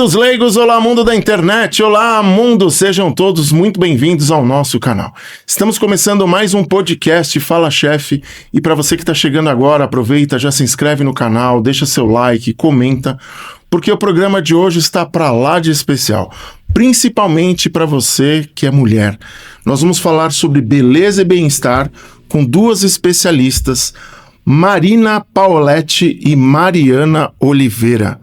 dos leigos, olá mundo da internet, olá mundo, sejam todos muito bem-vindos ao nosso canal. Estamos começando mais um podcast Fala Chefe e para você que está chegando agora, aproveita, já se inscreve no canal, deixa seu like, comenta, porque o programa de hoje está para lá de especial, principalmente para você que é mulher. Nós vamos falar sobre beleza e bem-estar com duas especialistas, Marina Paoletti e Mariana Oliveira.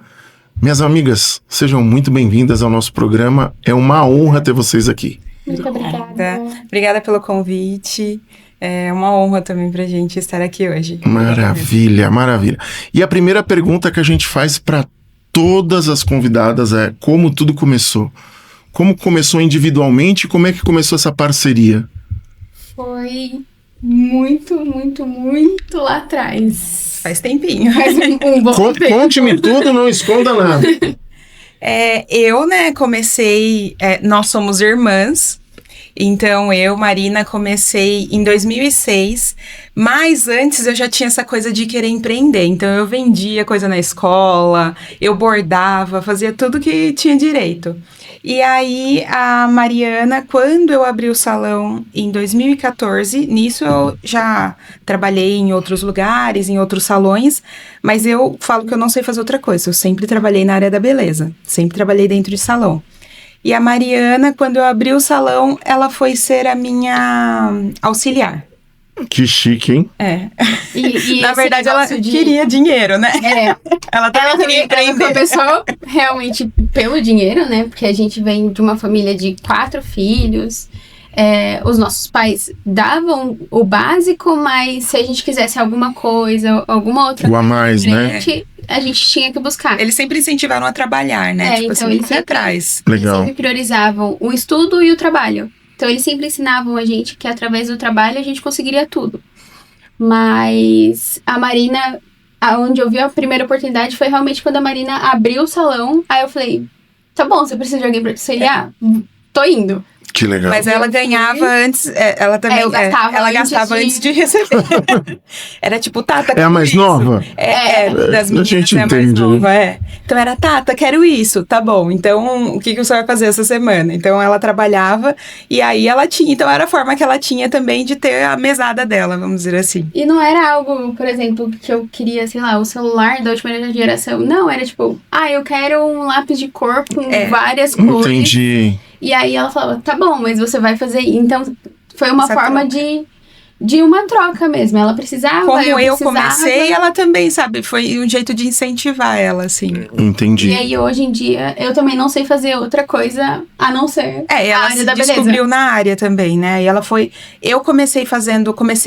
Minhas amigas, sejam muito bem-vindas ao nosso programa. É uma honra ter vocês aqui. Muito obrigada. Obrigada pelo convite. É uma honra também pra gente estar aqui hoje. Maravilha, maravilha. E a primeira pergunta que a gente faz para todas as convidadas é: como tudo começou? Como começou individualmente? Como é que começou essa parceria? Foi muito lá atrás. Faz tempinho. Faz um bom tempo. Conte-me tudo, não esconda nada. Eu, comecei... nós somos irmãs. Então, Marina, comecei em 2006. Mas antes eu já tinha essa coisa de querer empreender. Então, eu vendia coisa na escola, eu bordava, fazia tudo que tinha direito. E aí, a Mariana, quando eu abri o salão em 2014, nisso eu já trabalhei em outros lugares, em outros salões, mas eu falo que eu não sei fazer outra coisa. Eu sempre trabalhei na área da beleza, sempre trabalhei dentro de salão. E a Mariana, quando eu abri o salão, ela foi ser a minha auxiliar. Que chique, hein? E na verdade, ela queria dinheiro, né? Ela queria empreender. Ela começou realmente pelo dinheiro, né? Porque a gente vem de uma família de 4 filhos. Os nossos pais davam o básico, mas se a gente quisesse alguma coisa, alguma outra coisa a mais, né? A gente tinha que buscar. Eles sempre incentivaram a trabalhar, né? Então eles sempre atrás. Legal. Eles sempre priorizavam o estudo e o trabalho. Então, eles sempre ensinavam a gente que através do trabalho a gente conseguiria tudo. Mas a Marina, onde eu vi a primeira oportunidade foi realmente quando a Marina abriu o salão. Aí eu falei, tá bom, você precisa de alguém pra te auxiliar? Tô indo. Que legal. Mas ela ganhava antes, ela também... ela gastava antes de receber. Era tipo, Tata, é a mais isso. nova? Das meninas, a gente entende. Mais nova, Então era, Tata, quero isso, tá bom. Então, o que você vai fazer essa semana? Então, ela trabalhava e aí ela tinha... Então, era a forma que ela tinha também de ter a mesada dela, vamos dizer assim. E não era algo, por exemplo, que eu queria, sei lá, o celular da última geração. Não, era tipo, eu quero um lápis de cor com várias cores. Entendi. E aí ela falava, tá bom, mas você vai fazer... Então, foi uma forma de uma troca mesmo. Ela precisava, como eu comecei, ela também, sabe? Foi um jeito de incentivar ela, assim. Entendi. E aí, hoje em dia, eu também não sei fazer outra coisa a não ser a área da beleza. Ela descobriu na área também, né? E ela foi... Eu comecei,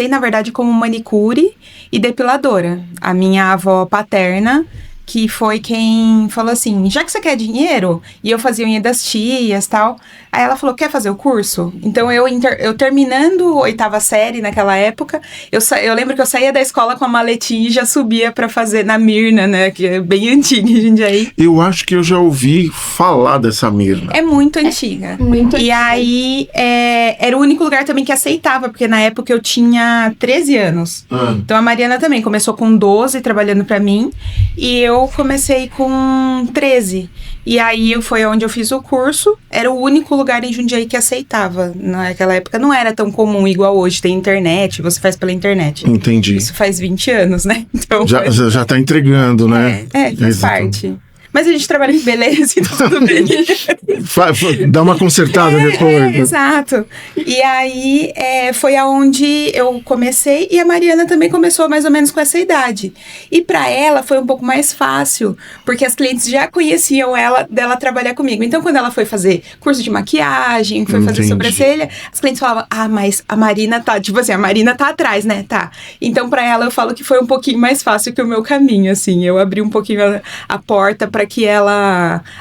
na verdade, como manicure e depiladora. A minha avó paterna, que foi quem falou assim, já que você quer dinheiro, e eu fazia unha das tias e tal, aí ela falou, quer fazer o curso? Então, eu terminando a 8ª série naquela época, eu lembro que eu saía da escola com a maletinha e já subia pra fazer na Mirna, né, que é bem antiga em Jundiaí. Eu acho que eu já ouvi falar dessa Mirna. É muito antiga. Muito antiga. E aí, era o único lugar também que aceitava, porque na época eu tinha 13 anos. Então, a Mariana também começou com 12, trabalhando pra mim, e eu comecei com 13. E aí foi onde eu fiz o curso. Era o único lugar em Jundiaí que aceitava. Naquela época não era tão comum igual hoje. Tem internet, você faz pela internet. Entendi. Isso faz 20 anos, né? Então, já tá entregando, né? Faz parte. Mas a gente trabalha em beleza e tudo bem. Dá uma consertada depois. Exato. E aí, foi aonde eu comecei. E a Mariana também começou mais ou menos com essa idade. E pra ela foi um pouco mais fácil. Porque as clientes já conheciam dela trabalhar comigo. Então, quando ela foi fazer curso de maquiagem, foi fazer sobrancelha, as clientes falavam, mas a Marina tá... Tipo assim, a Marina tá atrás, né? Tá. Então, pra ela, eu falo que foi um pouquinho mais fácil que o meu caminho, assim. Eu abri um pouquinho a porta para que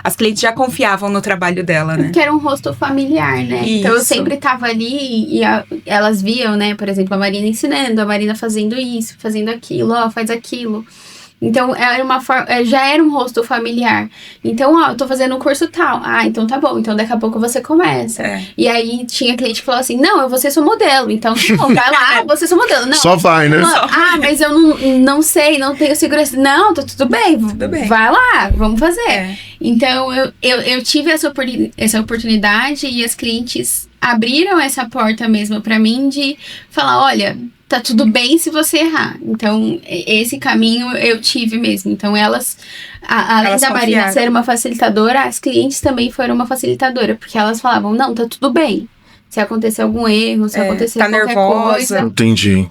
as clientes já confiavam no trabalho dela, né? Que era um rosto familiar, né? Isso. Então eu sempre tava ali e elas viam, né? Por exemplo, a Marina ensinando, a Marina fazendo isso, fazendo aquilo, faz aquilo. Então, já era um rosto familiar. Então, eu tô fazendo um curso tal. Então tá bom. Então, daqui a pouco você começa. E aí, tinha cliente que falou assim, não, eu vou ser seu modelo. Então, não, vai lá, você seu modelo. Não. Só vai, né? Mas eu não sei, não tenho segurança. Não, tá tudo bem. Vai lá, vamos fazer. Então, eu tive essa oportunidade e as clientes abriram essa porta mesmo pra mim de falar, olha, tá tudo bem se você errar. Então, esse caminho eu tive mesmo. Então, além da Marina ser uma facilitadora, as clientes também foram uma facilitadora, porque elas falavam, não, tá tudo bem. Se acontecer algum erro, se acontecer qualquer nervosa. coisa. Entendi.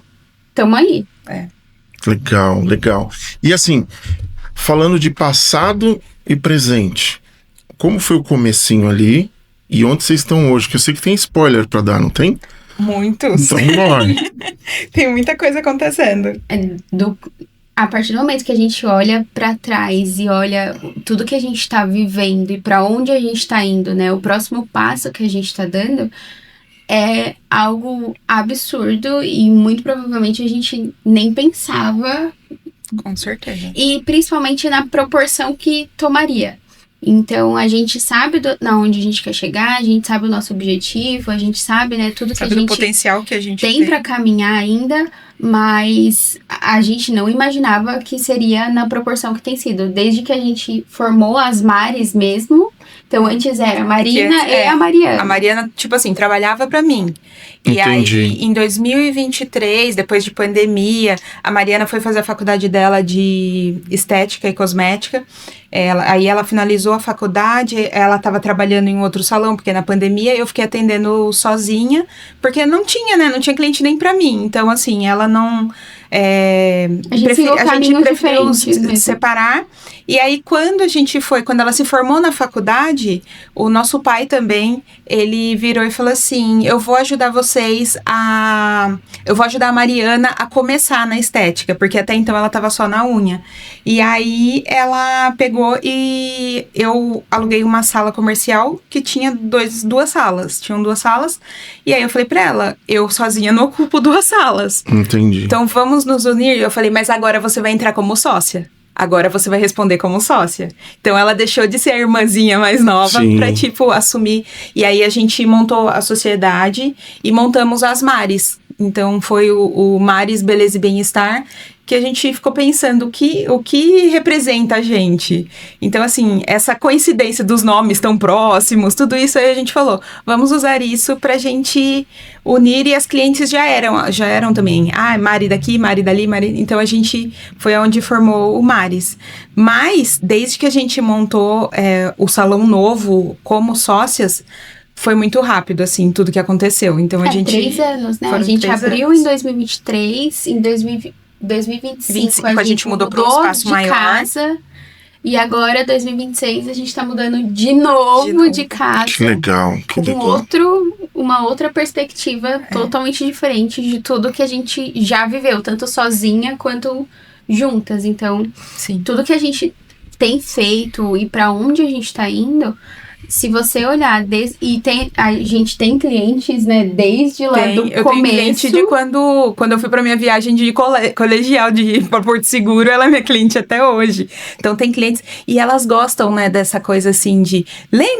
Tamo aí. Legal. E assim, falando de passado e presente, como foi o comecinho ali e onde vocês estão hoje? Que eu sei que tem spoiler pra dar, não tem? Muitos. Então, bora. Tem muita coisa acontecendo. A partir do momento que a gente olha pra trás e olha tudo que a gente tá vivendo e pra onde a gente tá indo, né? O próximo passo que a gente tá dando é algo absurdo e muito provavelmente a gente nem pensava. Com certeza. E principalmente na proporção que tomaria. Então, a gente sabe onde a gente quer chegar, a gente sabe o nosso objetivo, a gente sabe, né, tudo que a gente... o potencial que a gente tem pra caminhar ainda, mas a gente não imaginava que seria na proporção que tem sido. Desde que a gente formou as Maris mesmo, então antes era a Marina e a Mariana. A Mariana, tipo assim, trabalhava pra mim. E aí, em 2023, depois de pandemia, a Mariana foi fazer a faculdade dela de estética e cosmética. Aí ela finalizou a faculdade, ela estava trabalhando em outro salão, porque na pandemia eu fiquei atendendo sozinha, porque não tinha, né? Não tinha cliente nem pra mim. Então, assim, ela não... a gente preferiu se separar. E aí, quando ela se formou na faculdade, o nosso pai também, ele virou e falou assim, eu vou ajudar a Mariana a começar na estética, porque até então ela estava só na unha. E aí, ela pegou e eu aluguei uma sala comercial que tinha duas salas. Tinham 2 salas. E aí, eu falei pra ela, eu sozinha não ocupo 2 salas. Entendi. Então, vamos nos unir. Eu falei, mas agora você vai entrar como sócia. Agora você vai responder como sócia. Então, ela deixou de ser a irmãzinha mais nova pra, tipo, assumir. E aí, a gente montou a sociedade e montamos as Maris. Então, foi o Maris Beleza e Bem-Estar, que a gente ficou pensando o que representa a gente. Então, assim, essa coincidência dos nomes tão próximos, tudo isso aí a gente falou, vamos usar isso pra gente unir, e as clientes já eram também. Mari daqui, Mari dali, Mari... Então, a gente foi onde formou o Maris. Mas, desde que a gente montou o salão novo como sócias, foi muito rápido, assim, tudo que aconteceu. Então, a gente... 3 anos, né? A gente abriu em 2023, em 2025 a gente mudou para um espaço maior. Casa, e agora, 2026, a gente tá mudando de novo de casa. Que legal. Uma outra perspectiva totalmente diferente de tudo que a gente já viveu, tanto sozinha quanto juntas. Então, tudo que a gente tem feito e para onde a gente tá indo... Se você olhar, a gente tem clientes, né, desde lá do começo. Eu tenho cliente de quando eu fui pra minha viagem de colegial pra Porto Seguro, ela é minha cliente até hoje. Então tem clientes, e elas gostam, né, dessa coisa assim de...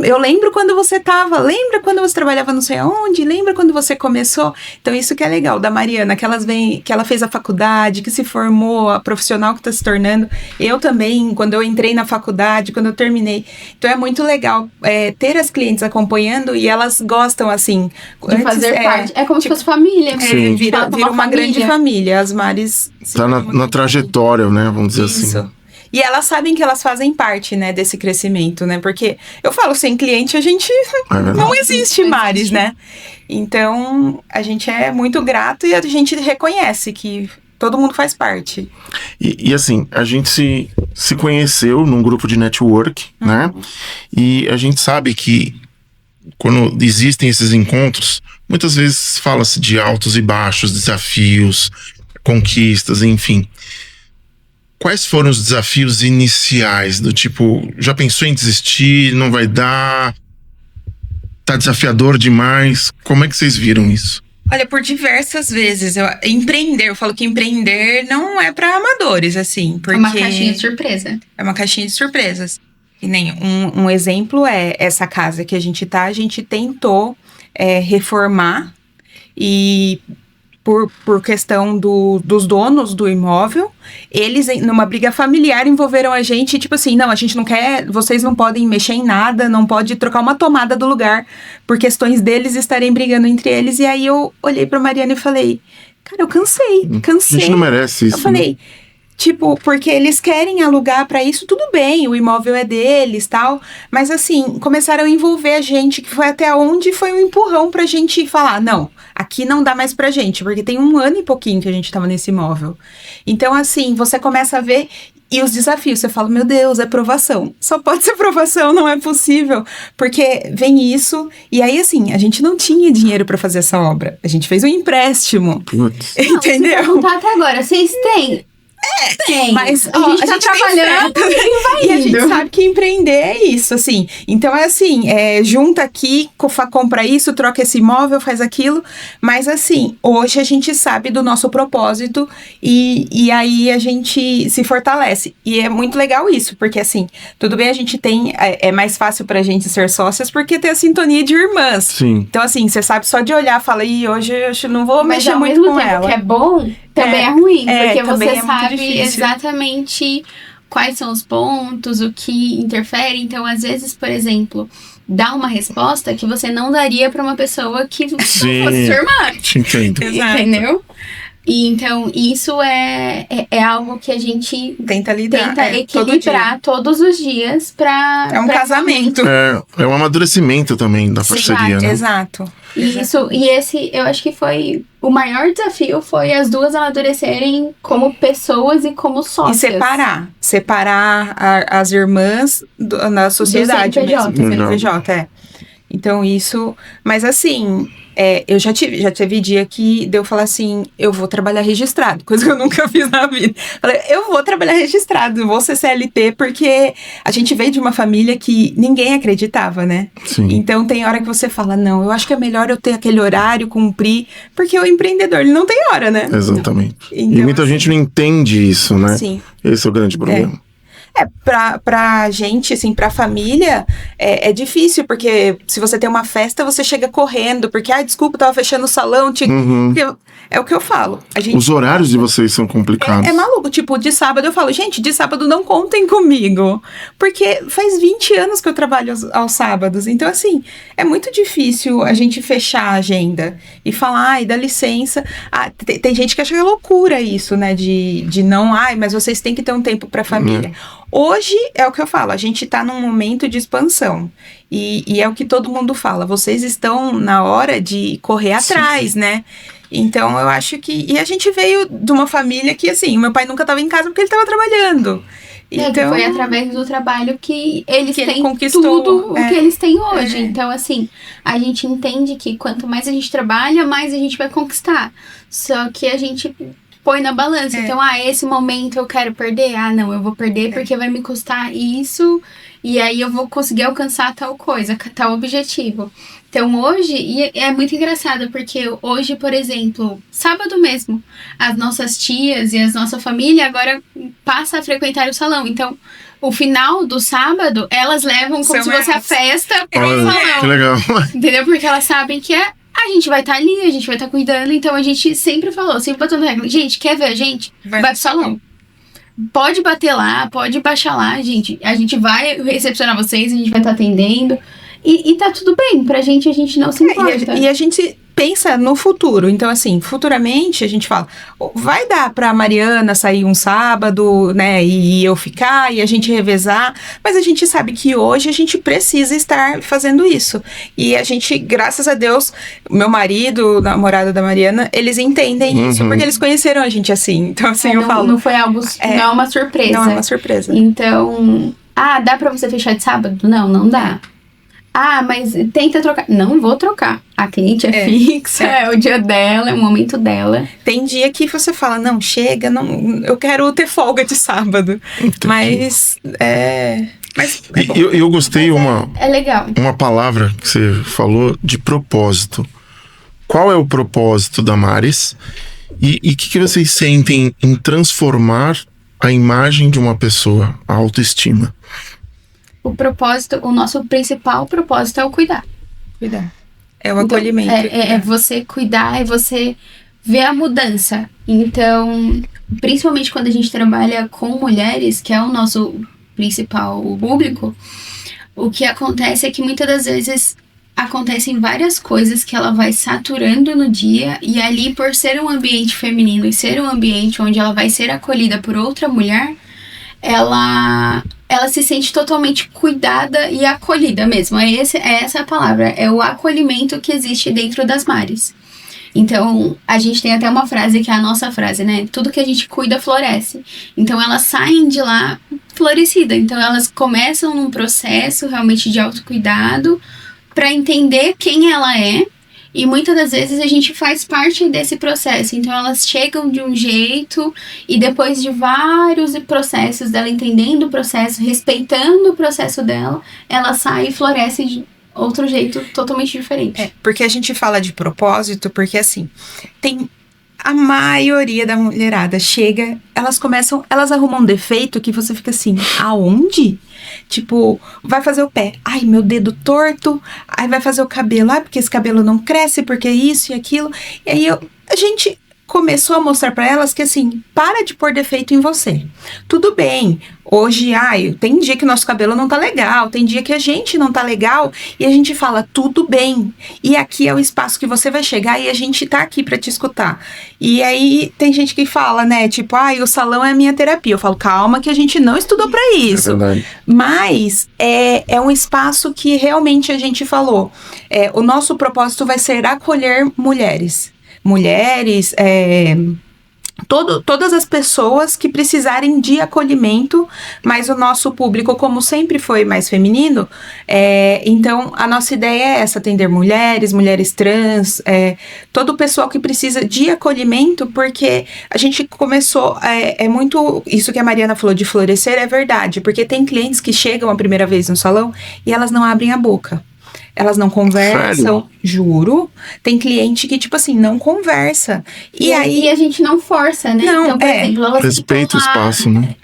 Eu lembro quando você lembra quando você trabalhava não sei aonde, lembra quando você começou? Então isso que é legal da Mariana, que ela fez a faculdade, que se formou, a profissional que tá se tornando. Eu também, quando eu entrei na faculdade, quando eu terminei. Então é muito legal ter as clientes acompanhando, e elas gostam, assim... De fazer parte. É como se fosse família. Vira uma grande família. As Maris... Tá na trajetória, né? Vamos dizer assim. E elas sabem que elas fazem parte, né, desse crescimento, né? Porque eu falo, sem cliente a gente não existe Maris, né? Então, a gente é muito grato e a gente reconhece que todo mundo faz parte. E assim, a gente se conheceu num grupo de network, né? E a gente sabe que quando existem esses encontros, muitas vezes fala-se de altos e baixos, desafios, conquistas, enfim. Quais foram os desafios iniciais? Do tipo, já pensou em desistir? Não vai dar? Tá desafiador demais? Como é que vocês viram isso? Olha, por diversas vezes. Eu falo que empreender não é para amadores, assim. Porque É uma caixinha de surpresa. É uma caixinha de surpresas. E nem um exemplo é essa casa que a gente tentou reformar e por questão dos donos do imóvel, eles, numa briga familiar, envolveram a gente, tipo assim, não, a gente não quer, vocês não podem mexer em nada, não pode trocar uma tomada do lugar, por questões deles estarem brigando entre eles. E aí eu olhei pra Mariana e falei, cara, eu cansei. A gente não merece isso. Eu falei, tipo, porque eles querem alugar pra isso, tudo bem, o imóvel é deles, tal. Mas assim, começaram a envolver a gente, que foi até onde foi um empurrão pra gente falar, não, aqui não dá mais pra gente, porque tem 1 ano e pouquinho que a gente tava nesse imóvel. Então, assim, você começa a ver... E os desafios, você fala, meu Deus, é provação. Só pode ser provação, não é possível. Porque vem isso, e aí assim, a gente não tinha dinheiro pra fazer essa obra. A gente fez um empréstimo. Putz. Entendeu? Não, tá até agora, vocês têm? Tem. Mas a gente tá trabalhando e vai e a gente indo. sabe que empreender é isso, assim. Então é assim, junta aqui, compra isso, troca esse imóvel, faz aquilo. Mas assim, hoje a gente sabe do nosso propósito e aí a gente se fortalece. E é muito legal isso, porque assim, tudo bem, a gente tem... É mais fácil pra gente ser sócias porque tem a sintonia de irmãs. Sim. Então assim, você sabe só de olhar, fala, hoje eu não vou Mas mexer ao muito mesmo com tempo ela. que é bom, também é ruim. Porque também você é muito sabe difícil. exatamente quais são os pontos, o que interfere. Então, às vezes, por exemplo, dá uma resposta que você não daria pra uma pessoa que não fosse Sim. sua irmã. Te entendo. Exato. Entendeu? E então, isso é algo que a gente Tenta lidar. tenta equilibrar todos os dias pra... É um pra casamento. É um amadurecimento também da parceria, né? Exato. E esse, eu acho que foi... O maior desafio foi as duas amadurecerem como pessoas e como sócias. E separar as irmãs na sociedade CNPJ. mesmo, do CNPJ, Então isso, mas assim, eu já teve dia que deu falar assim, eu vou trabalhar registrado, coisa que eu nunca fiz na vida. Falei, eu vou trabalhar registrado, vou ser CLT, porque a gente veio de uma família que ninguém acreditava, né? Sim. Então tem hora que você fala, não, eu acho que é melhor eu ter aquele horário, cumprir, porque o empreendedor, ele não tem hora, né? Exatamente. Então, e muita gente não entende isso, né? Sim. Esse é o grande problema. Pra gente, assim, pra família, é difícil, porque se você tem uma festa, você chega correndo, porque, desculpa, tava fechando o salão, porque é o que eu falo. Os horários de vocês são complicados. É maluco, tipo, de sábado eu falo, gente, de sábado não contem comigo, porque faz 20 anos que eu trabalho aos sábados, então, assim, é muito difícil a gente fechar a agenda e falar, dá licença. Tem gente que acha que é loucura isso, né, de não, mas vocês têm que ter um tempo pra família. Hoje é o que eu falo, a gente tá num momento de expansão. E é o que todo mundo fala, vocês estão na hora de correr atrás, né? Então eu acho que... E a gente veio de uma família que, assim, meu pai nunca tava em casa porque ele tava trabalhando. Então, foi através do trabalho que eles que ele têm conquistou, tudo o que eles têm hoje. É. Então, assim, a gente entende que quanto mais a gente trabalha, mais a gente vai conquistar. Só que a gente... põe na balança. Então, esse momento eu quero perder. Não, eu vou perder porque vai me custar isso. E aí eu vou conseguir alcançar tal coisa, tal objetivo. Então, hoje, e é muito engraçado, porque hoje, por exemplo, sábado mesmo, as nossas tias e a nossa família agora passa a frequentar o salão. Então, o final do sábado, elas levam como se fosse a festa pro salão. Que legal. Entendeu? Porque elas sabem que a gente vai estar ali, a gente vai estar cuidando. Então, a gente sempre falou, sempre batendo regra. Gente, quer ver a gente? Vai pro salão. Pode bater lá, pode baixar lá, gente. A gente vai recepcionar vocês, a gente vai estar atendendo. E tá tudo bem, pra gente a gente não se importa. E a gente pensa no futuro. Então, assim, futuramente a gente fala, vai dar pra Mariana sair um sábado, né, e eu ficar, e a gente revezar, mas a gente sabe que hoje a gente precisa estar fazendo isso. E a gente, graças a Deus, meu marido, o namorado da Mariana, eles entendem isso, porque eles conheceram a gente assim. Então, assim, eu falo... Não foi algo... não é uma surpresa. Não é uma surpresa. Então, dá pra você fechar de sábado? Não dá. Mas tenta trocar. Não vou trocar. A cliente é fixa, é o dia dela, é o momento dela. Tem dia que você fala, não, chega, não, eu quero ter folga de sábado. Entendi. Mas é bom. Eu gostei É legal. uma palavra que você falou de propósito. qual é o propósito da Maris e o que vocês sentem em transformar a imagem de uma pessoa, a autoestima? O nosso principal propósito é o cuidar. Cuidar. É o acolhimento. É você cuidar, é você ver a mudança. Então, principalmente quando a gente trabalha com mulheres, que é o nosso principal público, o que acontece é que muitas das vezes acontecem várias coisas que ela vai saturando no dia, e ali, por ser um ambiente feminino e ser um ambiente onde ela vai ser acolhida por outra mulher, ela se sente totalmente cuidada e acolhida mesmo. É essa a palavra, é o acolhimento que existe dentro das Maris. Então, a gente tem até uma frase que é a nossa frase, né? Tudo que a gente cuida floresce. Então, elas saem de lá florescidas. Então, elas começam num processo realmente de autocuidado para entender quem ela é. E muitas das vezes a gente faz parte desse processo. Então, elas chegam de um jeito e depois de vários processos dela entendendo o processo, respeitando o processo dela, ela sai e floresce de outro jeito totalmente diferente. Porque a gente fala de propósito, porque assim, tem a maioria da mulherada chega, elas arrumam um defeito que você fica assim, aonde? Tipo, vai fazer o pé, ai, meu dedo torto, aí vai fazer o cabelo, porque esse cabelo não cresce, porque isso e aquilo. E aí a gente começou a mostrar pra elas que assim, para de pôr defeito em você. Tudo bem, hoje, tem dia que o nosso cabelo não tá legal, tem dia que a gente não tá legal, e a gente fala, tudo bem. E aqui é o espaço que você vai chegar e a gente tá aqui pra te escutar. E aí, tem gente que fala, né, tipo, o salão é a minha terapia. Eu falo, calma que a gente não estudou pra isso. É verdade. Mas é um espaço que realmente a gente falou. O nosso propósito vai ser acolher mulheres, todas as pessoas que precisarem de acolhimento, mas o nosso público, como sempre foi mais feminino, então a nossa ideia é essa, atender mulheres trans, todo o pessoal que precisa de acolhimento, porque a gente começou, muito, isso que a Mariana falou de florescer é verdade, porque tem clientes que chegam a primeira vez no salão e elas não abrem a boca. Elas não conversam, Sério? Juro. Tem cliente que, tipo assim, não conversa. E aí... E a gente não força, né? Não, então, por exemplo, elas respeita o ficam lá, espaço, né?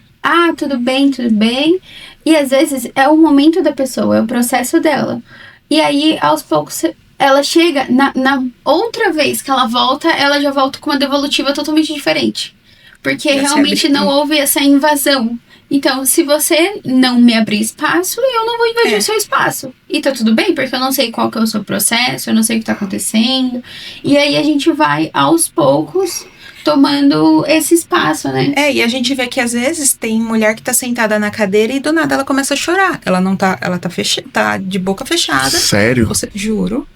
Tudo bem. E às vezes é o momento da pessoa, é o processo dela. E aí, aos poucos, ela chega, na outra vez que ela volta, ela já volta com uma devolutiva totalmente diferente. Porque realmente não houve essa invasão. Então, se você não me abrir espaço, eu não vou invadir o seu espaço. E tá tudo bem, porque eu não sei qual que é o seu processo, eu não sei o que tá acontecendo. E aí a gente vai, aos poucos, tomando esse espaço, né? E a gente vê que às vezes tem mulher que tá sentada na cadeira e do nada ela começa a chorar. Ela não tá, ela tá de boca fechada. Sério? Juro.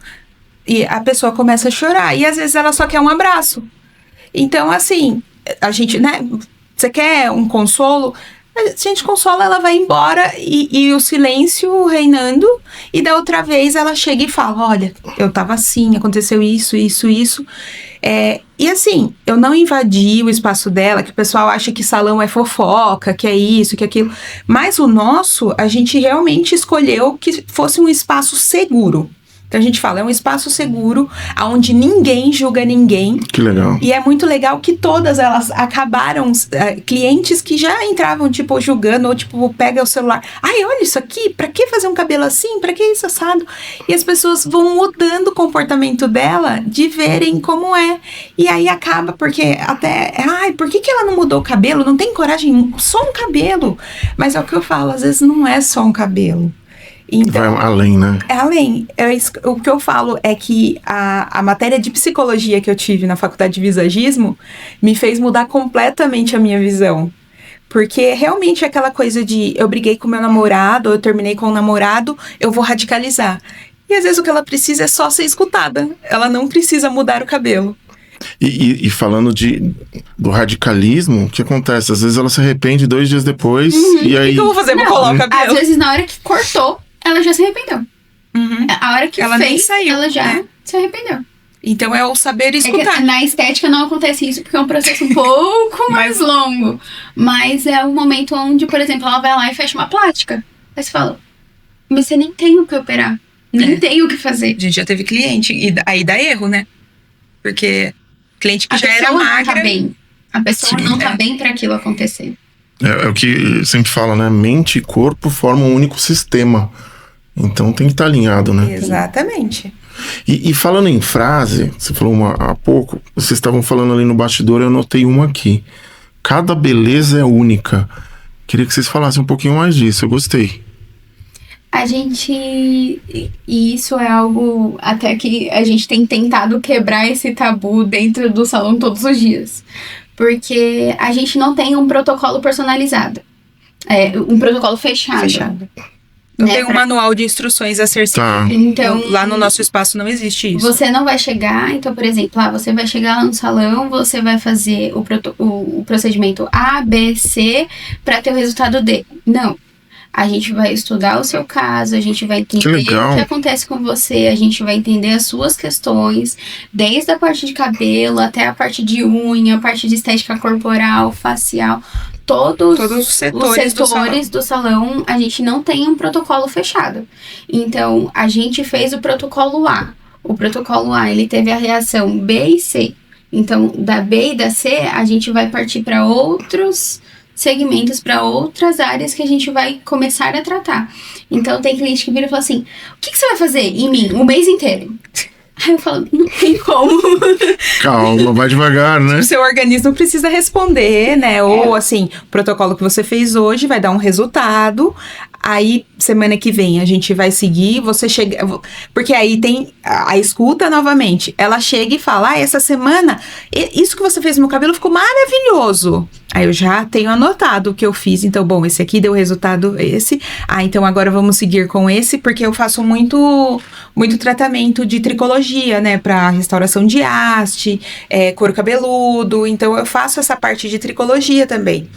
E a pessoa começa a chorar. E às vezes ela só quer um abraço. Então, assim, a gente, né? Você quer um consolo? A gente consola, ela vai embora e o silêncio reinando, e da outra vez ela chega e fala, olha, eu tava assim, aconteceu isso. E assim, eu não invadi o espaço dela, que o pessoal acha que salão é fofoca, que é isso, que é aquilo, mas o nosso, a gente realmente escolheu que fosse um espaço seguro. Então a gente fala, é um espaço seguro, onde ninguém julga ninguém. Que legal. E é muito legal que todas elas acabaram, clientes que já entravam, tipo, julgando, ou tipo, pega o celular, olha isso aqui, pra que fazer um cabelo assim, pra que isso assado? E as pessoas vão mudando o comportamento dela, de verem como é. E aí acaba, porque até, por que ela não mudou o cabelo? Não tem coragem, só um cabelo. Mas é o que eu falo, às vezes não é só um cabelo. Então, vai além, né? É além. O que eu falo é que a matéria de psicologia que eu tive na faculdade de visagismo me fez mudar completamente a minha visão. Porque realmente é aquela coisa de eu briguei com meu namorado, ou eu terminei com o namorado, eu vou radicalizar. E às vezes o que ela precisa é só ser escutada. Ela não precisa mudar o cabelo. E falando do radicalismo, o que acontece? Às vezes ela se arrepende 2 dias depois, e aí... O que eu vou fazer? Vou colocar o cabelo? Às vezes na hora que cortou, ela já se arrependeu. A hora que ela fez, nem saiu, ela já se arrependeu. Então é o saber escutar. Que na estética não acontece isso, porque é um processo um pouco mais longo. Mas é um momento onde, por exemplo, ela vai lá e fecha uma plástica. Aí você fala, mas você nem tem o que operar. Nem tem o que fazer. A gente já teve cliente, e aí dá erro, né? Porque cliente que A já era pessoa não tá magra... bem. A pessoa Sim. não tá bem pra aquilo acontecer. É o que sempre fala, né? Mente e corpo formam um único sistema. Então tem que estar alinhado, né? Exatamente. E falando em frase, você falou uma há pouco, vocês estavam falando ali no bastidor, eu anotei uma aqui. Cada beleza é única. Queria que vocês falassem um pouquinho mais disso, eu gostei. A gente... E isso é algo até que a gente tem tentado quebrar esse tabu dentro do salão todos os dias. Porque a gente não tem um protocolo personalizado. Um protocolo fechado. Não Né, tem um manual de instruções a ser Tá. seguido. Então, Lá no nosso espaço não existe isso. você não vai chegar, então, por exemplo, você vai chegar lá no salão, você vai fazer o procedimento A, B, C para ter o resultado D. Não. A gente vai estudar o seu caso, a gente vai entender o que acontece com você, a gente vai entender as suas questões, desde a parte de cabelo até a parte de unha, a parte de estética corporal, facial, todos os setores do salão, a gente não tem um protocolo fechado. Então, a gente fez o protocolo A. O protocolo A, ele teve a reação B e C. Então, da B e da C, a gente vai partir para outros segmentos, para outras áreas que a gente vai começar a tratar. Então, tem cliente que vira e fala assim, o que você vai fazer em mim o mês inteiro? Aí eu falo, não tem como. Calma, vai devagar, né? O seu organismo precisa responder, né? Ou assim, o protocolo que você fez hoje vai dar um resultado. Aí, semana que vem, a gente vai seguir, você chega... Porque aí tem a escuta novamente. Ela chega e fala, essa semana, isso que você fez no meu cabelo ficou maravilhoso. Aí eu já tenho anotado o que eu fiz. Então, bom, esse aqui deu resultado esse. Então agora vamos seguir com esse, porque eu faço muito tratamento de tricologia, né? Pra restauração de haste, couro cabeludo. Então, eu faço essa parte de tricologia também.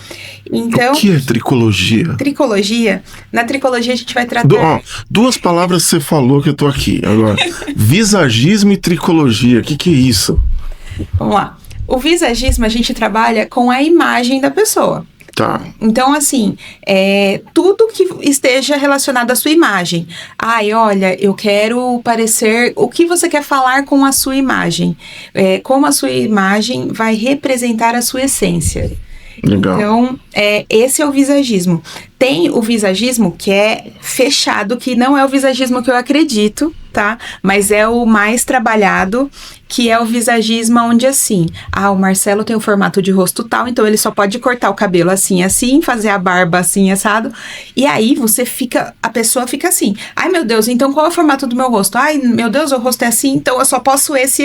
Então, o que é tricologia? Tricologia... Na tricologia a gente vai tratar... Duas palavras que você falou que eu tô aqui agora. Visagismo e tricologia. O que é isso? Vamos lá. O visagismo a gente trabalha com a imagem da pessoa. Tá. Então, assim, tudo que esteja relacionado à sua imagem. Olha, eu quero parecer... O que você quer falar com a sua imagem? Como a sua imagem vai representar a sua essência. Legal. Então, esse é o visagismo. Tem o visagismo que é fechado, que não é o visagismo que eu acredito, tá? Mas é o mais trabalhado, que é o visagismo onde assim, o Marcelo tem o formato de rosto tal, então ele só pode cortar o cabelo assim, fazer a barba assim, assado. E aí a pessoa fica assim, ai meu Deus, então qual é o formato do meu rosto? Ai meu Deus, o rosto é assim, então eu só posso esse.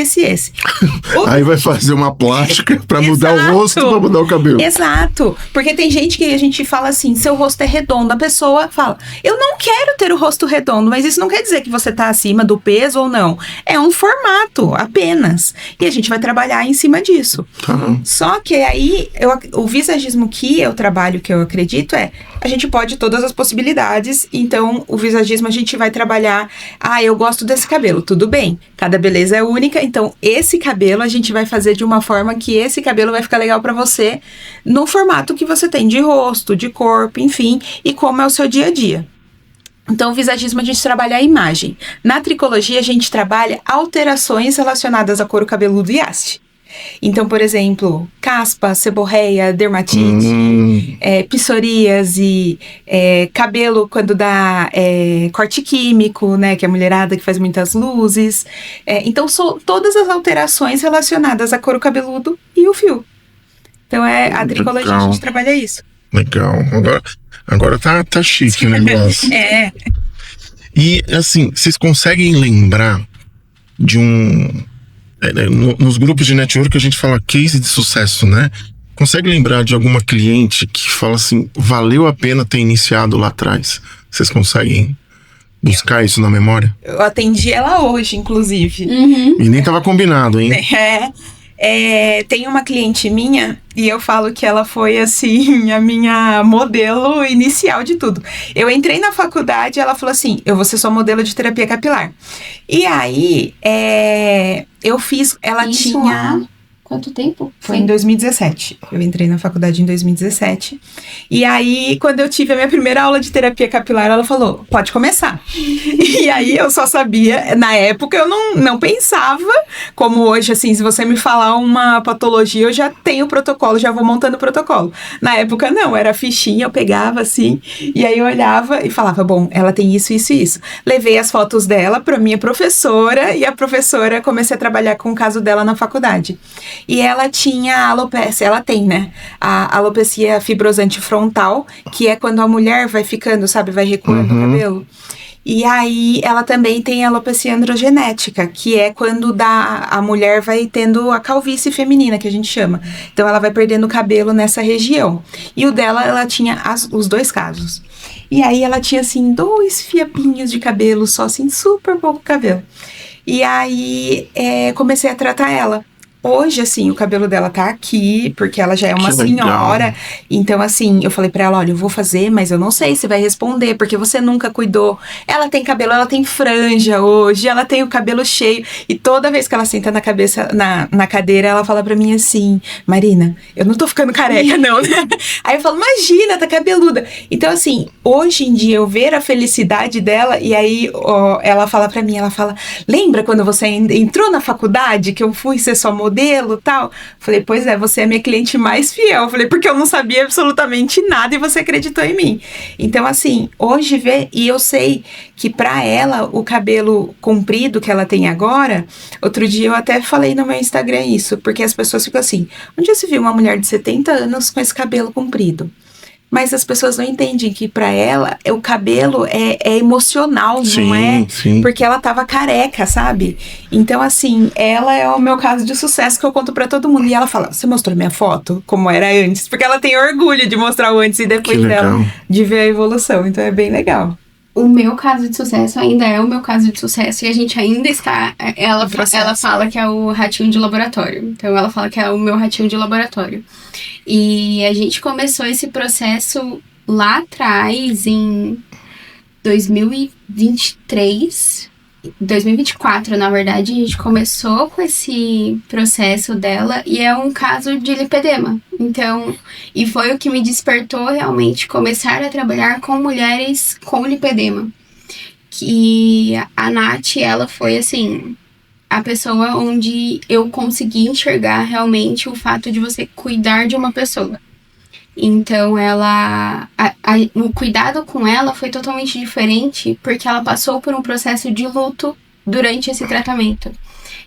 Aí vai fazer uma plástica pra mudar o rosto, pra mudar o cabelo. Exato, porque tem gente que a gente fala assim, seu rosto é redondo, a pessoa fala, eu não quero ter o rosto redondo, mas isso não quer dizer que você tá acima do peso ou não, é um formato apenas, e a gente vai trabalhar em cima disso. Só que aí, o visagismo que eu trabalho, que eu acredito a gente pode todas as possibilidades, então o visagismo a gente vai trabalhar, eu gosto desse cabelo, tudo bem, cada beleza é única, então esse cabelo a gente vai fazer de uma forma que esse cabelo vai ficar legal pra você, no formato que você tem de rosto, de corpo, enfim, e como é o seu dia a dia. Então, o visagismo a gente trabalha a imagem. Na tricologia, a gente trabalha alterações relacionadas a couro cabeludo e haste. Então, por exemplo, caspa, seborreia, dermatite, psoríase, cabelo quando dá corte químico, né, que é a mulherada que faz muitas luzes. Então, são todas as alterações relacionadas a couro cabeludo e o fio. Então, a tricologia a gente trabalha isso. Legal. Agora tá chique o negócio. E, assim, vocês conseguem lembrar de nos grupos de network a gente fala case de sucesso, né? Consegue lembrar de alguma cliente que fala assim, valeu a pena ter iniciado lá atrás? Vocês conseguem buscar isso na memória? Eu atendi ela hoje, inclusive. E nem tava combinado, hein? Tem uma cliente minha e eu falo que ela foi, assim, a minha modelo inicial de tudo. Eu entrei na faculdade e ela falou assim, eu vou ser sua modelo de terapia capilar. E aí, eu fiz, ela isso tinha... Quanto tempo? Foi em 2017. Eu entrei na faculdade em 2017. E aí, quando eu tive a minha primeira aula de terapia capilar, ela falou, pode começar. E aí, eu só sabia... Na época, eu não pensava, como hoje, assim, se você me falar uma patologia, eu já tenho o protocolo, já vou montando o protocolo. Na época, não. Era fichinha, eu pegava, assim, e aí eu olhava e falava, bom, ela tem isso, isso e isso. Levei as fotos dela para minha professora, e a professora, comecei a trabalhar com o caso dela na faculdade. E ela tinha alopecia, ela tem, né? A alopecia fibrosante frontal, que é quando a mulher vai ficando, sabe, vai recuando o cabelo. E aí, ela também tem a alopecia androgenética, que é quando a mulher vai tendo a calvície feminina, que a gente chama. Então, ela vai perdendo o cabelo nessa região. E o dela, ela tinha os dois casos. E aí, ela tinha, assim, 2 fiapinhos de cabelo, só assim, super pouco cabelo. E aí, comecei a tratar ela. Hoje, assim, o cabelo dela tá aqui, porque ela já é uma senhora. Então, assim, eu falei pra ela, olha, eu vou fazer, mas eu não sei se vai responder, porque você nunca cuidou. Ela tem cabelo, ela tem franja hoje, ela tem o cabelo cheio. E toda vez que ela senta na cadeira, ela fala pra mim assim, Marina, eu não tô ficando careca, não, né? Aí eu falo, imagina, tá cabeluda. Então, assim, hoje em dia, eu ver a felicidade dela, e aí ela fala pra mim, ela fala, lembra quando você entrou na faculdade, que eu fui ser sua modelo e tal? Falei, pois é, você é minha cliente mais fiel. Falei, porque eu não sabia absolutamente nada e você acreditou em mim. Então, assim, hoje e eu sei que pra ela, o cabelo comprido que ela tem agora, outro dia eu até falei no meu Instagram isso, porque as pessoas ficam assim, onde você viu uma mulher de 70 anos com esse cabelo comprido? Mas as pessoas não entendem que pra ela o cabelo é emocional, não é? Sim. Porque ela tava careca, sabe? Então, assim, ela é o meu caso de sucesso que eu conto pra todo mundo. E ela fala, você mostrou minha foto? Como era antes? Porque ela tem orgulho de mostrar o antes e depois dela, de ver a evolução. Então, é bem legal. O meu caso de sucesso ainda é o meu caso de sucesso e a gente ainda está... Ela fala que é o ratinho de laboratório. Então, ela fala que é o meu ratinho de laboratório. E a gente começou esse processo lá atrás, em 2024, na verdade, a gente começou com esse processo dela e é um caso de lipedema. Então, e foi o que me despertou realmente começar a trabalhar com mulheres com lipedema. Que a Nath, ela foi assim, a pessoa onde eu consegui enxergar realmente o fato de você cuidar de uma pessoa. Então, o cuidado com ela foi totalmente diferente, porque ela passou por um processo de luto durante esse tratamento.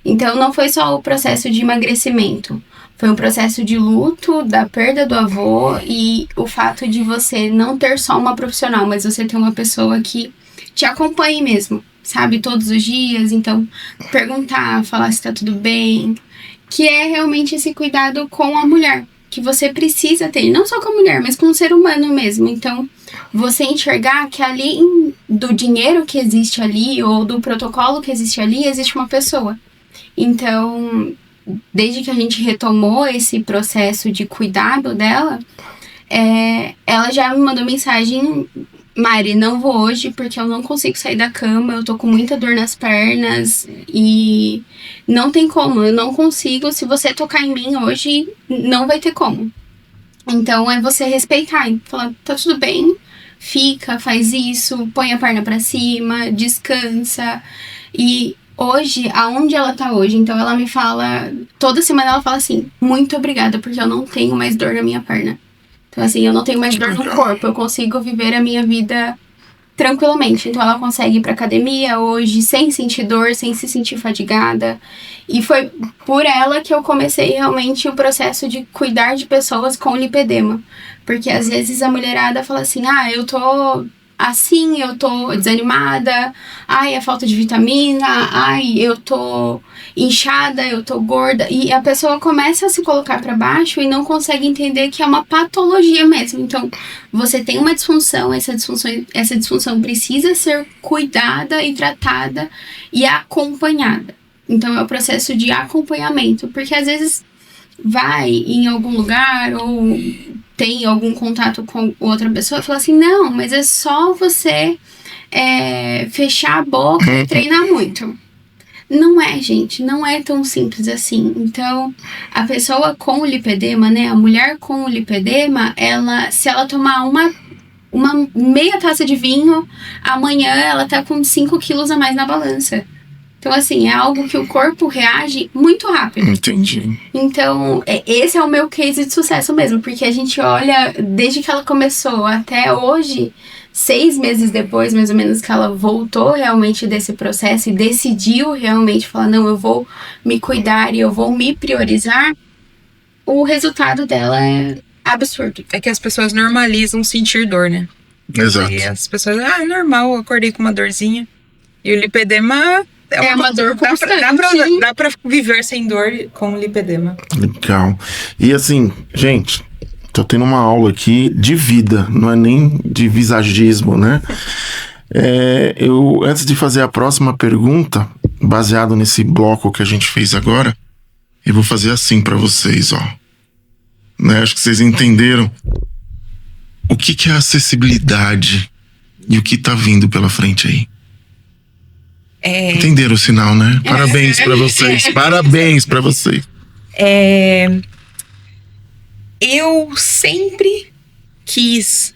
Então, não foi só o processo de emagrecimento, foi um processo de luto, da perda do avô e o fato de você não ter só uma profissional, mas você ter uma pessoa que te acompanhe mesmo, sabe, todos os dias. Então, perguntar, falar se tá tudo bem, que é realmente esse cuidado com a mulher, que você precisa ter, não só com a mulher, mas com o ser humano mesmo. Então, você enxergar que além do dinheiro que existe ali, ou do protocolo que existe ali, existe uma pessoa. Então, desde que a gente retomou esse processo de cuidado dela, ela já me mandou mensagem, Mari, não vou hoje porque eu não consigo sair da cama, eu tô com muita dor nas pernas e não tem como, eu não consigo, se você tocar em mim hoje, não vai ter como. Então é você respeitar e falar, tá tudo bem, fica, faz isso, põe a perna pra cima, descansa. E hoje, aonde ela tá hoje, então ela me fala, toda semana ela fala assim, muito obrigada porque eu não tenho mais dor na minha perna. Então, assim, eu não tenho mais dor no corpo, eu consigo viver a minha vida tranquilamente. Então, ela consegue ir pra academia hoje, sem sentir dor, sem se sentir fadigada. E foi por ela que eu comecei realmente o processo de cuidar de pessoas com lipedema. Porque, às vezes, a mulherada fala assim, eu tô assim, eu tô desanimada, é falta de vitamina, eu tô inchada, eu tô gorda, e a pessoa começa a se colocar para baixo e não consegue entender que é uma patologia mesmo. Então, você tem uma disfunção, essa disfunção precisa ser cuidada e tratada e acompanhada. Então, é o processo de acompanhamento, porque às vezes vai em algum lugar ou tem algum contato com outra pessoa e fala assim, não, mas é só você fechar a boca e treinar muito. Não é, gente, não é tão simples assim. Então, a pessoa com o lipedema, né, a mulher com o lipedema, se ela tomar uma meia taça de vinho, amanhã ela tá com 5 quilos a mais na balança. Então, assim, é algo que o corpo reage muito rápido. Entendi. Então, esse é o meu case de sucesso mesmo, porque a gente olha, desde que ela começou até hoje, 6 meses depois, mais ou menos, que ela voltou realmente desse processo e decidiu realmente falar, não, eu vou me cuidar e eu vou me priorizar, o resultado dela é absurdo. É que as pessoas normalizam sentir dor, né? Exato. E as pessoas, é normal, eu acordei com uma dorzinha. E o lipedema É uma dor constante. Dá pra viver sem dor com lipedema. Legal. E assim, gente, tô tendo uma aula aqui de vida, não é nem de visagismo, né? Eu, antes de fazer a próxima pergunta, baseado nesse bloco que a gente fez agora, eu vou fazer assim pra vocês, ó. Né? Acho que vocês entenderam o que é acessibilidade e o que tá vindo pela frente aí. Entenderam o sinal, né? Parabéns pra vocês. Parabéns pra vocês. Eu sempre quis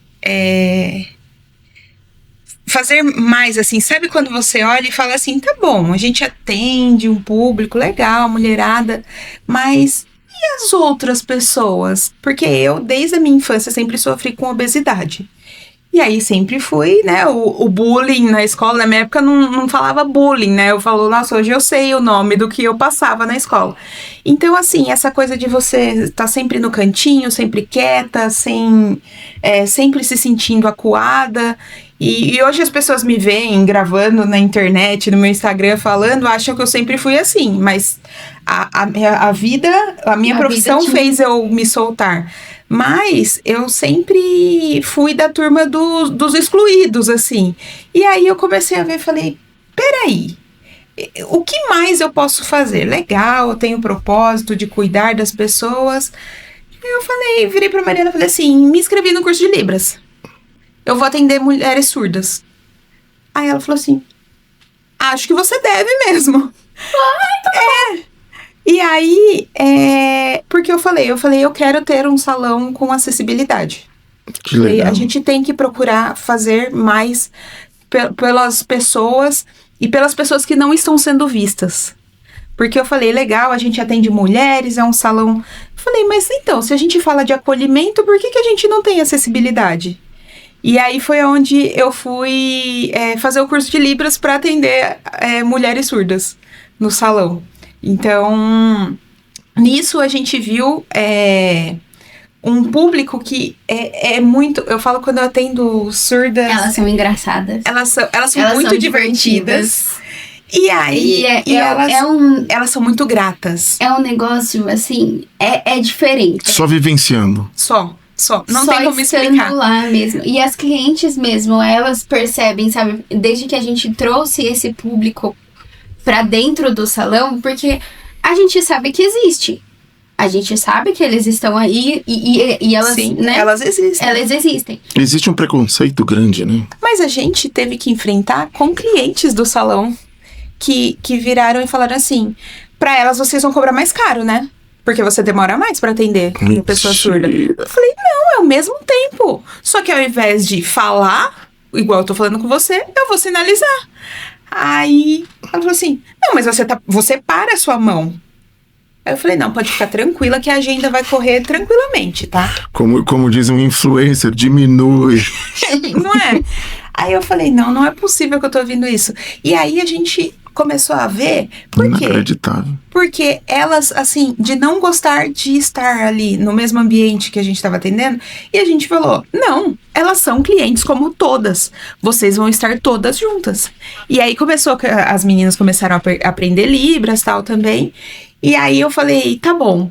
fazer mais, assim, sabe quando você olha e fala assim, tá bom, a gente atende um público legal, mulherada, mas e as outras pessoas? Porque eu, desde a minha infância, sempre sofri com obesidade. E aí sempre fui, né, o bullying na escola, na minha época não falava bullying, né, eu falo, nossa, hoje eu sei o nome do que eu passava na escola. Então, assim, essa coisa de você estar sempre no cantinho, sempre quieta, sempre se sentindo acuada, e hoje as pessoas me veem gravando na internet, no meu Instagram, falando, acham que eu sempre fui assim, mas a minha profissão fez eu me soltar. Mas eu sempre fui da turma dos excluídos, assim. E aí eu comecei a ver e falei, peraí, o que mais eu posso fazer? Legal, eu tenho o propósito de cuidar das pessoas. Eu falei, virei pra Mariana e falei assim, me inscrevi no curso de Libras. Eu vou atender mulheres surdas. Aí ela falou assim, acho que você deve mesmo. E aí, porque eu falei, eu quero ter um salão com acessibilidade. Que legal. A gente tem que procurar fazer mais pelas pessoas e pelas pessoas que não estão sendo vistas. Porque eu falei, legal, a gente atende mulheres, é um salão. Eu falei, mas então, se a gente fala de acolhimento, por que a gente não tem acessibilidade? E aí foi onde eu fui fazer o curso de Libras para atender mulheres surdas no salão. Então, nisso a gente viu um público que é muito... Eu falo quando eu atendo surdas... Elas são engraçadas. Elas são muito divertidas. E aí, elas são muito gratas. É um negócio, assim, é diferente. Só vivenciando. Só. Não tem como explicar. Lá mesmo. E as clientes mesmo, elas percebem, sabe? Desde que a gente trouxe esse público pra dentro do salão, porque a gente sabe que existe. A gente sabe que eles estão aí e elas, sim, né? Elas existem. Existe um preconceito grande, né? Mas a gente teve que enfrentar com clientes do salão que viraram e falaram assim, pra elas vocês vão cobrar mais caro, né? Porque você demora mais pra atender uma pessoa surda. Eu falei, não, é o mesmo tempo. Só que ao invés de falar, igual eu tô falando com você, eu vou sinalizar. Aí ela falou assim, não, mas você para a sua mão. Aí eu falei, não, pode ficar tranquila que a agenda vai correr tranquilamente, tá? Como diz um influencer, diminui. Não é? Aí eu falei, não é possível que eu tô ouvindo isso. E aí a gente começou a ver, por quê? Inacreditável. Porque elas, assim, de não gostar de estar ali no mesmo ambiente que a gente estava atendendo, e a gente falou, não, elas são clientes como todas, vocês vão estar todas juntas. E aí começou, as meninas começaram a aprender Libras e tal também, e aí eu falei, tá bom,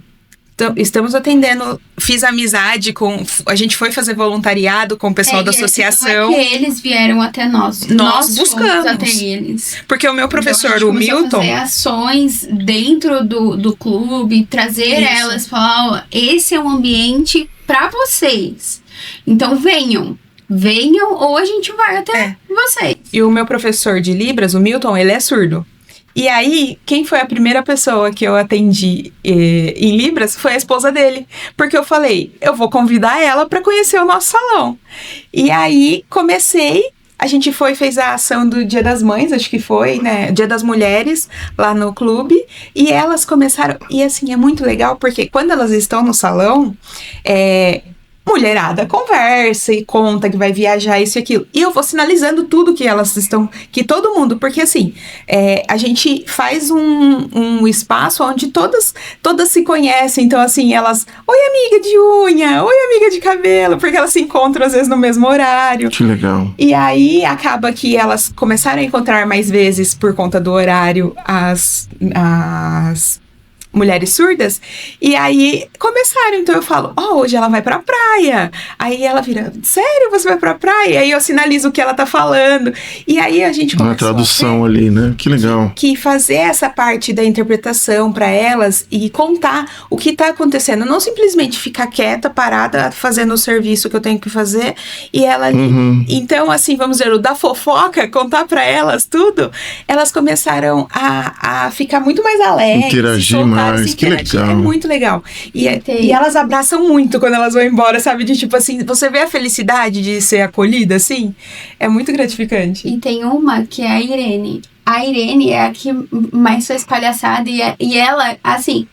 estamos atendendo, fiz amizade a gente foi fazer voluntariado com o pessoal da associação. É que eles vieram até nós. Nós buscamos até eles. Porque o meu professor, então, o Milton, fazer ações dentro do clube, trazer elas, falar, ó, esse é um ambiente pra vocês. Então venham ou a gente vai até vocês. E o meu professor de Libras, o Milton, ele é surdo. E aí, quem foi a primeira pessoa que eu atendi em Libras foi a esposa dele. Porque eu falei, eu vou convidar ela para conhecer o nosso salão. E aí, a gente fez a ação do Dia das Mães, acho que foi, né? Dia das Mulheres, lá no clube. E elas começaram... E assim, é muito legal, porque quando elas estão no salão... mulherada conversa e conta que vai viajar, isso e aquilo. E eu vou sinalizando tudo que elas estão... Que todo mundo... Porque, assim, a gente faz um espaço onde todas se conhecem. Então, assim, elas... Oi, amiga de unha! Oi, amiga de cabelo! Porque elas se encontram, às vezes, no mesmo horário. Que legal. E aí, acaba que elas começaram a encontrar mais vezes, por conta do horário, as mulheres surdas, e aí começaram, então eu falo, hoje ela vai pra praia, aí ela vira, sério, você vai pra praia? E aí eu sinalizo o que ela tá falando, e aí a gente começou uma tradução ali, né? Que legal. Que fazer essa parte da interpretação pra elas e contar o que tá acontecendo, não simplesmente ficar quieta, parada, fazendo o serviço que eu tenho que fazer, e ela ali. Então, assim, vamos dizer, o da fofoca, contar pra elas tudo, elas começaram a ficar muito mais alegres, interagir mais. Que legal. É muito legal. E elas abraçam muito quando elas vão embora, sabe? De tipo assim, você vê a felicidade de ser acolhida, assim? É muito gratificante. E tem uma que é a Irene. A Irene é a que mais faz palhaçada e ela, assim...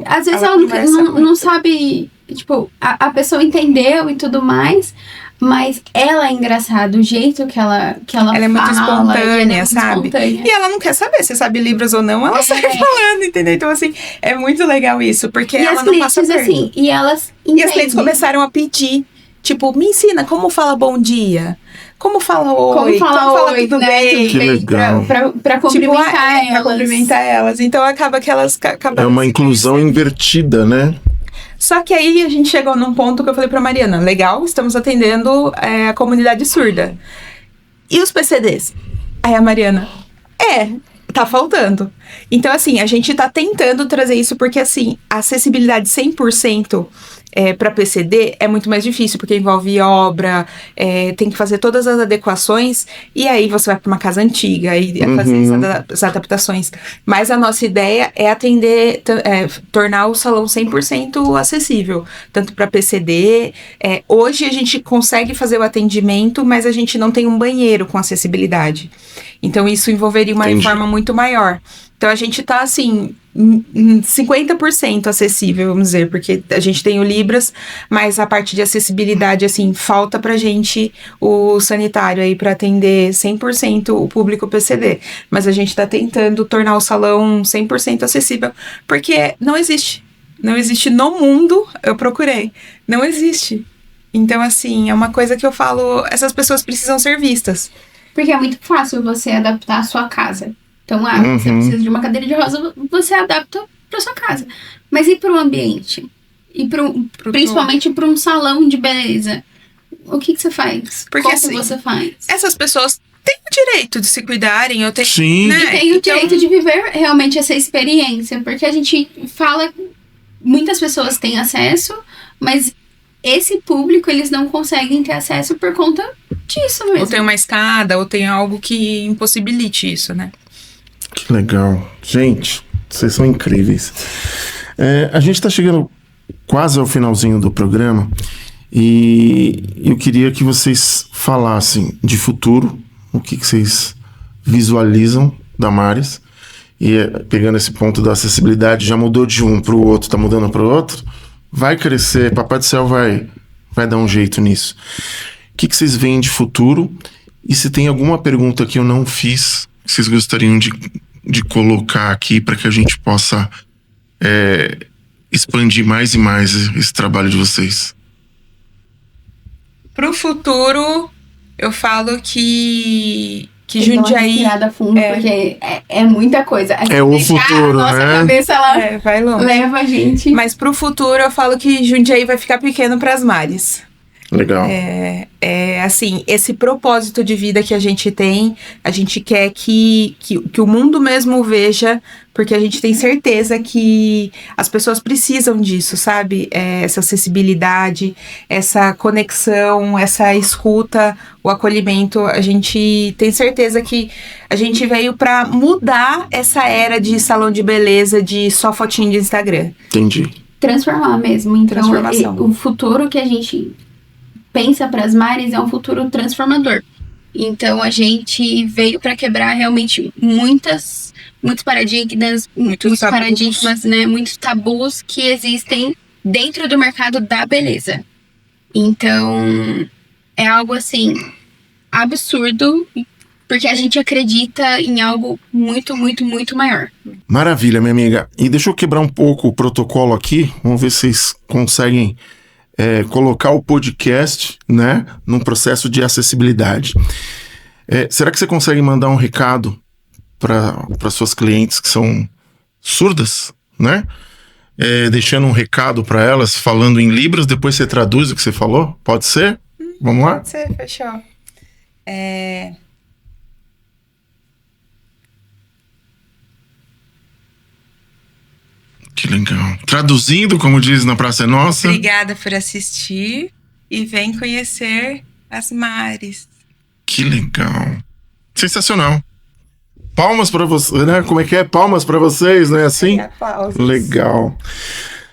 Às vezes ela não sabe... Tipo, a pessoa entendeu e tudo mais... Mas ela é engraçada, o jeito que ela fala... Ela é muito espontânea, sabe? Espontânea. E ela não quer saber se sabe Libras ou não, ela sai falando, entendeu? Então, assim, é muito legal isso, porque e ela não passa perto. Assim, e elas entendem. E as clientes começaram a pedir, tipo, me ensina como fala bom dia, como fala oi, como fala tudo bem. Que legal. Pra cumprimentar elas. Pra cumprimentar elas. Então, acaba que elas... É uma inclusão invertida, né? Só que aí a gente chegou num ponto que eu falei pra Mariana, legal, estamos atendendo a comunidade surda. E os PCDs? Aí a Mariana, tá faltando. Então, assim, a gente tá tentando trazer isso porque, assim, a acessibilidade 100% para PCD é muito mais difícil, porque envolve obra, tem que fazer todas as adequações, e aí você vai para uma casa antiga e fazer as adaptações. Mas a nossa ideia é atender, tornar o salão 100% acessível, tanto para PCD. Hoje a gente consegue fazer o atendimento, mas a gente não tem um banheiro com acessibilidade. Então isso envolveria uma reforma muito maior. Então, a gente tá, assim, 50% acessível, vamos dizer, porque a gente tem o Libras, mas a parte de acessibilidade, assim, falta pra gente o sanitário aí pra atender 100% o público PCD. Mas a gente tá tentando tornar o salão 100% acessível, porque não existe. Não existe no mundo, eu procurei, não existe. Então, assim, é uma coisa que eu falo, essas pessoas precisam ser vistas. Porque é muito fácil você adaptar a sua casa. Então, você precisa de uma cadeira de rosa, você adapta para sua casa. Mas e para o ambiente? E principalmente para um salão de beleza? O que você faz? Porque, como assim, você faz? Essas pessoas têm o direito de se cuidarem. Eu tenho, sim. Né? E tem o direito de viver realmente essa experiência. Porque a gente fala... Muitas pessoas têm acesso, mas... Esse público, eles não conseguem ter acesso por conta disso mesmo. Ou tem uma escada, ou tem algo que impossibilite isso, né? Que legal. Gente, vocês são incríveis. A gente tá chegando quase ao finalzinho do programa e eu queria que vocês falassem de futuro, o que vocês visualizam da Maris. E pegando esse ponto da acessibilidade, já mudou de um para o outro, tá mudando para o outro. Vai crescer, Papai do Céu vai dar um jeito nisso. O que vocês veem de futuro? E se tem alguma pergunta que eu não fiz, que vocês gostariam de colocar aqui para que a gente possa expandir mais e mais esse trabalho de vocês? Pro futuro, eu falo que Jundiaí... fundo, porque é muita coisa. O futuro, nossa né? Cabeça, ela vai longe. Leva a gente. Mas pro futuro, eu falo que Jundiaí vai ficar pequeno pras Maris. Legal. Assim, esse propósito de vida que a gente tem, a gente quer que o mundo mesmo veja, porque a gente tem certeza que as pessoas precisam disso, sabe? Essa acessibilidade, essa conexão, essa escuta, o acolhimento. A gente tem certeza que a gente veio para mudar essa era de salão de beleza, de só fotinho de Instagram. Entendi. Transformar mesmo. Então, Transformação. o futuro que a gente pensa para as Maris é um futuro transformador. Então, a gente veio para quebrar realmente muitos paradigmas, né? Muitos tabus que existem dentro do mercado da beleza. Então, é algo assim absurdo, porque a gente acredita em algo muito, muito, muito maior. Maravilha, minha amiga. E deixa eu quebrar um pouco o protocolo aqui. Vamos ver se vocês conseguem colocar o podcast, né, num processo de acessibilidade. Será que você consegue mandar um recado para suas clientes que são surdas, né? Deixando um recado para elas, falando em libras, depois você traduz o que você falou? Pode ser? Vamos lá? Pode ser, fechou. Que legal. Traduzindo, como diz na Praça é Nossa. Obrigada por assistir e vem conhecer as Maris. Que legal. Sensacional. Palmas pra você, né? Como é que é? Palmas pra vocês, não é assim? Aplausos. Legal.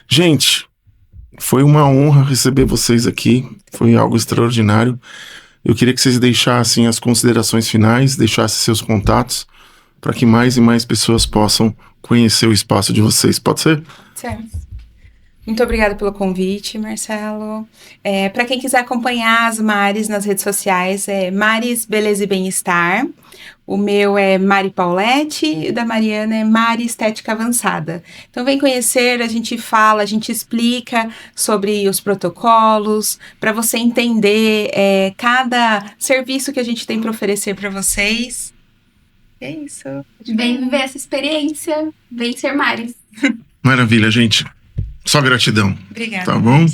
Gente, foi uma honra receber vocês aqui. Foi algo extraordinário. Eu queria que vocês deixassem as considerações finais, deixassem seus contatos, para que mais e mais pessoas possam conhecer o espaço de vocês. Pode ser? Certo. Muito obrigada pelo convite, Marcelo. Para quem quiser acompanhar as Maris nas redes sociais, é Maris Beleza e Bem-Estar. O meu é Mari Paulette e o da Mariana é Mari Estética Avançada. Então vem conhecer, a gente fala, a gente explica sobre os protocolos, para você entender cada serviço que a gente tem para oferecer para vocês. É isso. Vem viver essa experiência, vem ser Maris. Maravilha, gente. Só gratidão. Obrigada. Tá bom?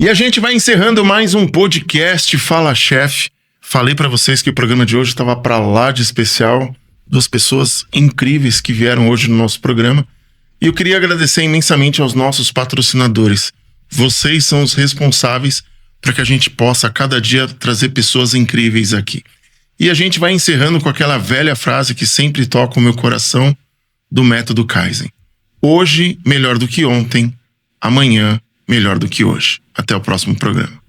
E a gente vai encerrando mais um podcast Fala Chef. Falei pra vocês que o programa de hoje estava pra lá de especial. 2 pessoas incríveis que vieram hoje no nosso programa. E eu queria agradecer imensamente aos nossos patrocinadores. Vocês são os responsáveis para que a gente possa, a cada dia, trazer pessoas incríveis aqui. E a gente vai encerrando com aquela velha frase que sempre toca o meu coração do método Kaizen. Hoje, melhor do que ontem. Amanhã, melhor do que hoje. Até o próximo programa.